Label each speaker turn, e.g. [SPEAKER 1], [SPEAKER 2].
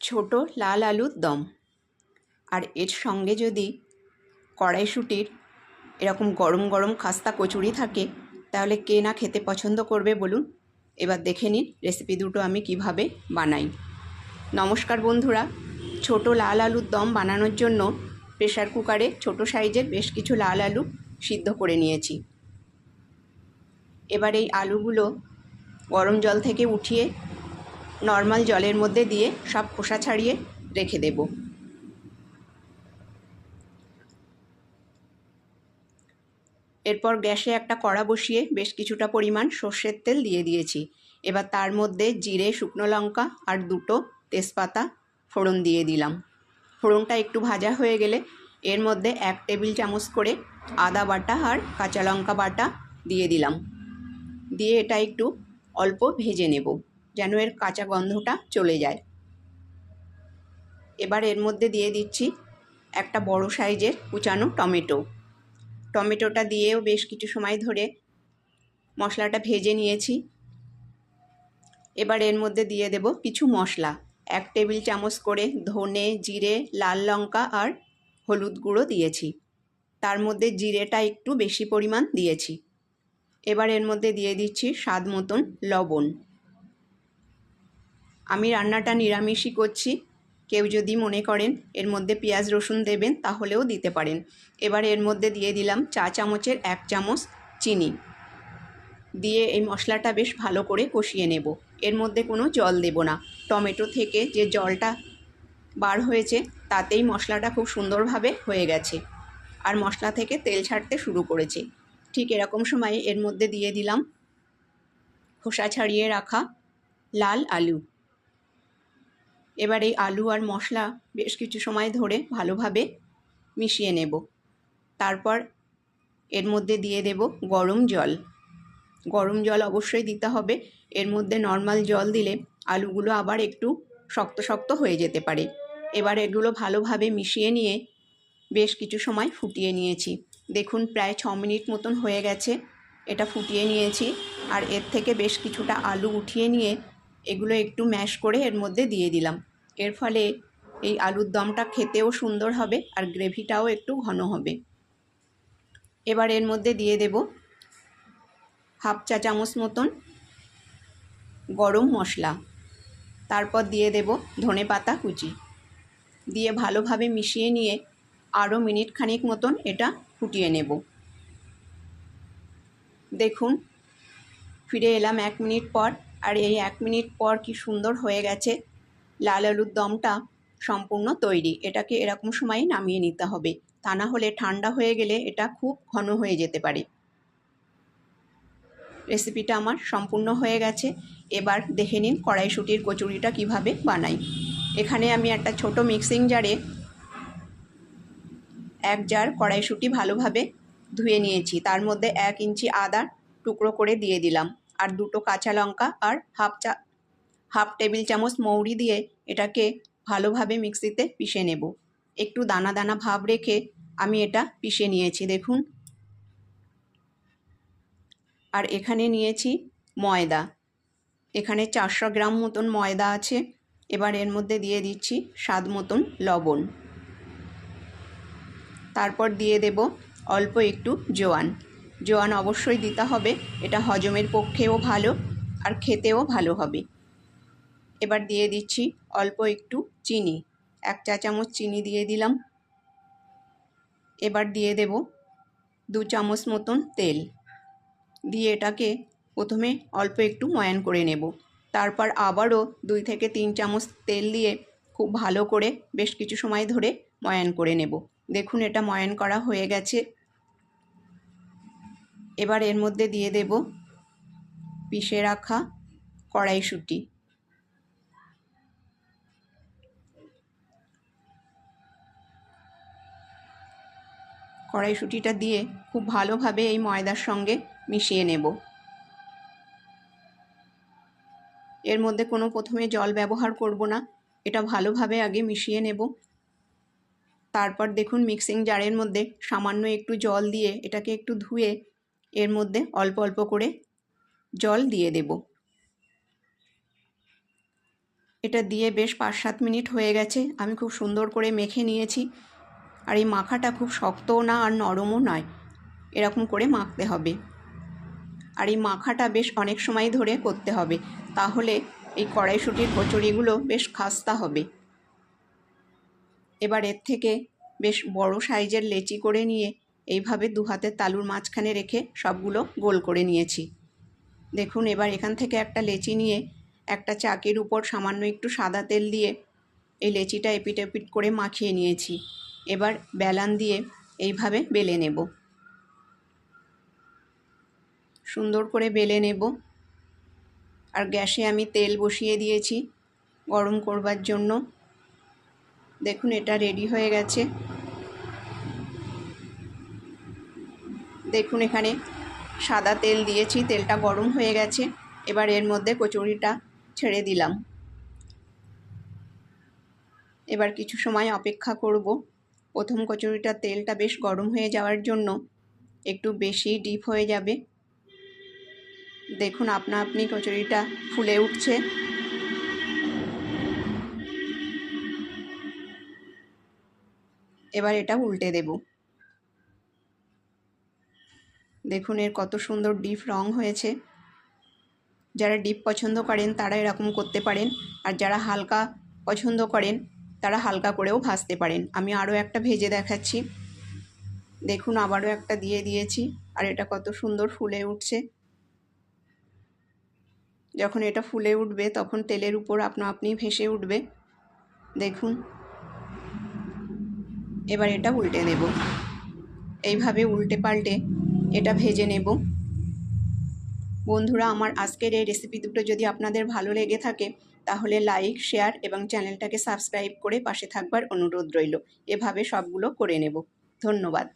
[SPEAKER 1] ছোট লাল আলুর দম। আর এর সঙ্গে যদি কড়াইশুঁটির এরকম গরম গরম খাস্তা কচুরি থাকে তাহলে কে না খেতে পছন্দ করবে বলুন। এবার দেখে নিন রেসিপি দুটো আমি কিভাবে বানাই। নমস্কার বন্ধুরা, ছোট লাল আলুর দম বানানোর জন্য প্রেসার কুকারে ছোট সাইজের বেশ কিছু লাল আলু সিদ্ধ করে নিয়েছি। এবার এই আলুগুলো গরম জল থেকে উঠিয়ে নর্মাল জলের মধ্যে দিয়ে সব খোসা ছাড়িয়ে রেখে দেব। এরপর গ্যাসে একটা কড়া বসিয়ে বেশ কিছুটা পরিমাণ সর্ষের তেল দিয়ে দিয়েছি। এবার তার মধ্যে জিরে, শুকনো লঙ্কা আর দুটো তেজপাতা ফোড়ন দিয়ে দিলাম। ফোড়নটা একটু ভাজা হয়ে গেলে এর মধ্যে 1 টেবিল চামচ করে আদা বাটা আর কাঁচা লঙ্কা বাটা দিয়ে দিলাম। দিয়ে এটা একটু অল্প ভেজে নেব যেন এর কাঁচা গন্ধটা চলে যায়। এবার এর মধ্যে দিয়ে দিচ্ছি একটা বড় সাইজের কুচানো টমেটো। টমেটোটা দিয়েও বেশ কিছু সময় ধরে মশলাটা ভেজে নিয়েছি। এবার এর মধ্যে দিয়ে দেব কিছু মশলা। 1 টেবিল চামচ করে ধনে, জিরে, লাল লঙ্কা আর হলুদ গুঁড়ো দিয়েছি। তার মধ্যে জিরেটা একটু বেশি পরিমাণ দিয়েছি। এবার এর মধ্যে দিয়ে দিচ্ছি স্বাদ মতন লবণ। আমি রান্নাটা নিরামিষই করছি, কেউ যদি মনে করেন এর মধ্যে পেঁয়াজ রসুন দেবেন তাহলেও দিতে পারেন। এবার এর মধ্যে দিয়ে দিলাম চা চামচের 1 চামচ চিনি। দিয়ে এই মশলাটা বেশ ভালো করে কষিয়ে নেব। এর মধ্যে কোনো জল দেব না। টমেটো থেকে যে জলটা বার হয়েছে তাতেই মশলাটা খুব সুন্দরভাবে হয়ে গেছে আর মশলা থেকে তেল ছাড়তে শুরু করেছে। ঠিক এরকম সময় এর মধ্যে দিয়ে দিলাম খোসা ছাড়িয়ে রাখা লাল আলু। এবার এই আলু আর মশলা বেশ কিছু সময় ধরে ভালোভাবে মিশিয়ে নেব। তারপর এর মধ্যে দিয়ে দেব গরম জল। গরম জল অবশ্যই দিতে হবে। এর মধ্যে নর্মাল জল দিলে আলুগুলো আবার একটু শক্ত শক্ত হয়ে যেতে পারে। এবার এগুলো ভালোভাবে মিশিয়ে নিয়ে বেশ কিছু সময় ফুটিয়ে নিয়েছি। দেখুন প্রায় 6 মিনিট মতন হয়ে গেছে এটা ফুটিয়ে নিয়েছি। আর এর থেকে বেশ কিছুটা আলু উঠিয়ে নিয়ে এগুলো একটু ম্যাশ করে এর মধ্যে দিয়ে দিলাম। এর ফলে এই আলুর দমটা খেতেও সুন্দর হবে আর গ্রেভিটাও একটু ঘন হবে। এবার এর মধ্যে দিয়ে দেব 1/2 চা চামচ মতন গরম মশলা। তারপর দিয়ে দেব ধনেপাতা কুচি। দিয়ে ভালোভাবে মিশিয়ে নিয়ে আরও মিনিট খানিক মতন এটা ফুটিয়ে নেব। দেখুন ফিরে এলাম 1 মিনিট পর। আর এই 1 মিনিট পর কি সুন্দর হয়ে গেছে। লাল আলুর দমটা সম্পূর্ণ তৈরি। এটাকে এরকম সময় নামিয়ে নিতে হবে, তা না হলে ঠান্ডা হয়ে গেলে এটা খুব ঘন হয়ে যেতে পারে। রেসিপিটা আমার সম্পূর্ণ হয়ে গেছে। এবার দেখে নিন কড়াইশুঁটির কচুরিটা কিভাবে বানাই। এখানে আমি একটা ছোট মিক্সিং জারে 1 জার কড়াইশুঁটি ভালোভাবে ধুয়ে নিয়েছি। তার মধ্যে 1 ইঞ্চি আদা টুকরো করে দিয়ে দিলাম আর দুটো কাঁচা লঙ্কা আর হাফ টেবিল চামচ মৌরি দিয়ে এটাকে ভালোভাবে মিক্সিতে পিষে নেব। একটু দানা দানা ভাব রেখে আমি এটা পিষে নিয়েছি দেখুন। আর এখানে নিয়েছি ময়দা। এখানে 400 গ্রাম মতন ময়দা আছে। এবার এর মধ্যে দিয়ে দিচ্ছি স্বাদ মতন লবণ। তারপর দিয়ে দেব অল্প একটু জোয়ান। জোয়ান অবশ্যই দিতে হবে, এটা হজমের পক্ষেও ভালো আর খেতেও ভালো হবে। এবার দিয়ে দিচ্ছি অল্প একটু চিনি। 1 চা চামচ চিনি দিয়ে দিলাম। এবার দিয়ে দেব 2 চামচ মতন তেল। দিয়ে এটাকে প্রথমে অল্প একটু ময়ান করে নেব। তারপর আবারও 2 থেকে 3 চামচ তেল দিয়ে খুব ভালো করে বেশ কিছু সময় ধরে ময়ান করে নেব। দেখুন এটা ময়ান করা হয়ে গেছে। এবার এর মধ্যে দিয়ে দেব পিষে রাখা কড়াইশুঁটি। কড়াইশুঁটিটা দিয়ে খুব ভালোভাবে এই ময়দার সঙ্গে মিশিয়ে নেব। এর মধ্যে কোনো প্রথমে জল ব্যবহার করব না, এটা ভালোভাবে আগে মিশিয়ে নেব। তারপর দেখুন মিক্সিং জারের মধ্যে সামান্য একটু জল দিয়ে এটাকে একটু ধুয়ে এর মধ্যে অল্প অল্প করে জল দিয়ে দেব। এটা দিয়ে বেশ 5-7 মিনিট হয়ে গেছে। আমি খুব সুন্দর করে মেখে নিয়েছি। আর এই মাখাটা খুব শক্তও না আর নরমও নয়, এরকম করে মাখতে হবে। আর এই মাখাটা বেশ অনেক সময় ধরে করতে হবে, তাহলে এই কড়াইশুঁটির কচুরিগুলো বেশ খাস্তা হবে। এবার এর থেকে বেশ বড় সাইজের লেচি করে নিয়ে এইভাবে 2 হাতের তালুর মাঝখানে রেখে সবগুলো গোল করে নিয়েছি। দেখুন, এবার এখান থেকে একটা লেচি নিয়ে একটা চাকির উপর সামান্য একটু সাদা তেল দিয়ে এই লেচিটা এপিট এপিট করে মাখিয়ে নিয়েছি। এবার বেলান দিয়ে এইভাবে বেলে নেব, সুন্দর করে বেলে নেব। আর গ্যাসে আমি তেল বসিয়ে দিয়েছি গরম করবার জন্য। দেখুন, এটা রেডি হয়ে গেছে। দেখুন, এখানে সাদা তেল দিয়েছি, তেলটা গরম হয়ে গেছে। এবার এর মধ্যে কচুরিটা ছেড়ে দিলাম। এবার কিছু সময় অপেক্ষা করব। প্রথম কচুরিটার তেলটা বেশ গরম হয়ে যাওয়ার জন্য একটু বেশি ডিপ হয়ে যাবে। দেখুন, আপনা আপনি কচুরিটা ফুলে উঠছে। এবার এটা উল্টে দেব। দেখুন, এর কত সুন্দর ডিপ রং হয়েছে। যারা ডিপ পছন্দ করেন তারা এরকম করতে পারেন, আর যারা হালকা পছন্দ করেন তারা হালকা করেও ভাজতে পারেন। আমি আরও একটা ভেজে দেখাচ্ছি। দেখুন, আবারও একটা দিয়ে দিয়েছি, আর এটা কত সুন্দর ফুলে উঠছে। যখন এটা ফুলে উঠবে তখন তেলের উপর আপনা আপনি ভেসে উঠবে। দেখুন, এবার এটা উল্টে নেব। এইভাবে উল্টে পাল্টে এটা ভেজে নেব। বন্ধুরা, আমার আজকের এই রেসিপি দুটো যদি আপনাদের ভালো লেগে থাকে তাহলে লাইক, শেয়ার এবং চ্যানেলটাকে সাবস্ক্রাইব করে পাশে থাকবার অনুরোধ রইল। এভাবে সবগুলো করে নেব। ধন্যবাদ।